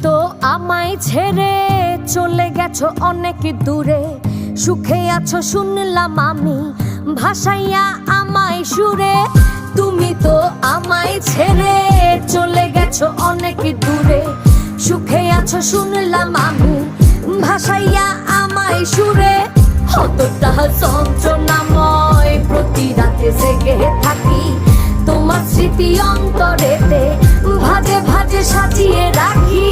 তো আমায় ছেড়ে চলে গেছো অনেক দূরে, সুখে আছো শুনলাম আমি ভাসাইয়া আমায় সুরে। তুমি তো আমায় ছেড়ে চলে গেছো অনেক দূরে, সুখে আছো শুনলাম আমি ভাসাইয়া আমায় সুরে। কতটা যন্ত্রণাময় প্রতি রাতে জেগে থাকি, তোমার স্মৃতি অন্তরেতে ভাজে ভাজে সাজিয়ে রাখি।